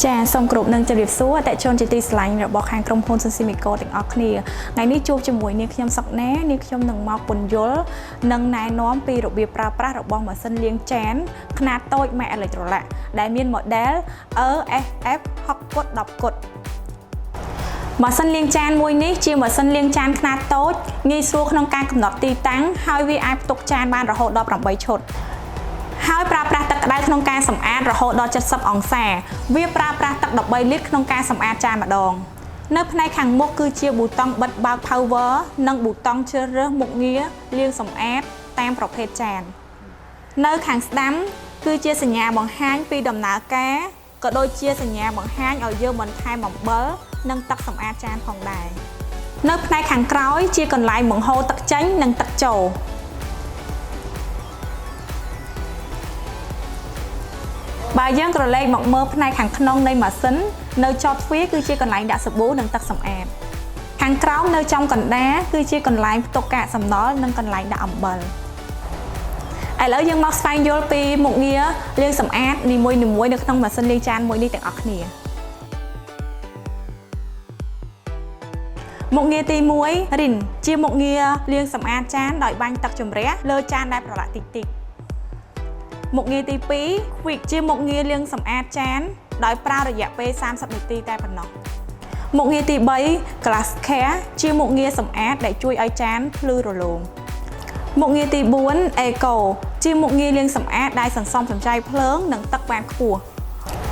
ចាសូមគ្រប់នឹងជម្រាបសួរតែជូនជាទីស្រឡាញ់របស់ខាងក្រុមហ៊ុន Sunsimexco ទាំងអស់គ្នាថ្ងៃនេះជួបជាមួយនាងខ្ញុំសុកណានាងខ្ញុំនឹងមកពន្យល់និងណែនាំពីរបៀបប្រើប្រាស់របស់ម៉ាស៊ីនលាងចានខ្នាតតូចម៉ែ Electrolux ដែលមាន model ESF6010 គុតម៉ាស៊ីនលាងចានមួយនេះជាម៉ាស៊ីនលាងចានខ្នាតតូចងាយស្រួលក្នុងការកំណត់ទីតាំងហើយវាអាចផ្ទុកចានបានរហូតដល់8ឈុតហើយប្រើប្រាស់ទឹកក្តៅក្នុងការសម្អាតរហូតដល់70អង្សាវាប្រើប្រាស់ទឹក13លីត្រក្នុងការសម្អាតចានម្ដងនៅផ្នែកខាងមុខគឺជាប៊ូតុងបិទបើក power និងប៊ូតុងជ្រើសរើសមុខងារលាងសម្អាតតាមប្រភេទចាននៅខាងស្ដាំគឺជាសញ្ញាបង្ហាញពីដំណើរការក៏ដូចជាសញ្ញាបង្ហាញឲ្យយើងបន្ថែមអំបិលនិងទឹកសម្អាតចានផងដែរនៅផ្នែកខាងក្រោយជាកន្លែងបង្ហូរទឹកចេញនិងទឹកចូលបើយើងក្រឡេកមកមើលផ្នែកខាងក្នុងនៃម៉ាស៊ីននៅជាប់ទ្វារគឺជាកន្លែងដាក់សាប៊ូនិងទឹកសម្អាតខាងក្រោមនៅចំកណ្ដាលគឺជាកន្លែងផ្ទុកកាកសំណល់និងកន្លែងដាក់អំបិលឥឡូវយើងមកស្វែងយល់ពីមុខងារលាងសម្អាតនីមួយៗនៅក្នុងម៉ាស៊ីនលាងចានមួយនេះទាំងអស់គ្នាមុខងារទី1 រិនជាមុខងារលាងសម្អាតចានដោយបាញ់ទឹកជម្រះលើចានដែលប្រឡាក់តិចៗមុខងារទី2 Quick ជាមុខងារលាងសម្អាតចានដោយប្រើរយៈពេល30នាទីតែប៉ុណ្ណោះមុខងារទី3 Glass Care ជាមុខងារសម្អាតដែលជួយឲ្យចានភ្លឺរលោងមុខងារទី4 Eco ជាមុខងារលាងសម្អាតដែលសន្សំសំចៃភ្លើងនិងទឹកបានខ្ពស់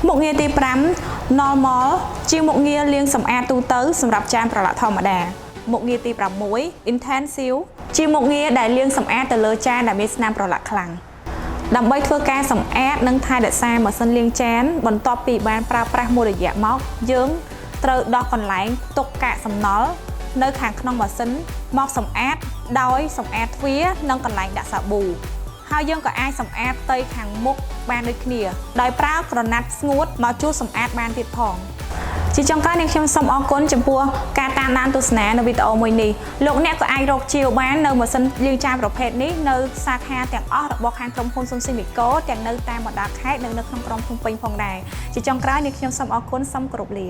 មុខងារទី5 Normal ជាមុខងារលាងសម្អាតទូទៅសម្រាប់ចានប្រឡាក់ធម្មតាមុខងារទី6 Intensive ជាមុខងារដែលលាងសម្អាតទៅលើចានដែលមានស្នាមប្រឡាក់ខ្លាំងដើម្បីធ្វើការសម្អាតនិងថែរក្សាម៉ាស៊ីនលាងចានបន្ទាប់ពីបានប្រើប្រាស់មួយរយៈមកយើងត្រូវដោះកន្លែងផ្ទុកកាកសំណល់នៅខាងក្នុងម៉ាស៊ីនមកសម្អាតដោយសម្អាតទ្វារនិងកន្លែងដាក់សាប៊ូហើយយើងក៏អាចសម្អាតផ្ទៃខាងមុខបានដូចគ្នាដោយប្រើក្រណាត់ស្ងួតមកជូតសម្អាតបានទៀតផងជាចុងក្រោយនាងខ្ញុំសូមអរគុណចំពោះការតាមដានទស្សនានៅវីដេអូមួយនេះលោកអ្នកក៏អាចរកជាវបាននៅម៉ាស៊ីនលាងចានប្រភេទនេះនៅសាខាទាំងអស់របស់ខាងក្រុមហ៊ុន Sunsimexco ទាំងនៅតាមបណ្ដាខេត្តនិងនៅក្នុងក្រុងភ្នំពេញផងដែរជាចុងក្រោយនាងខ្ញុំសូមអរគុណសូមគោរពលា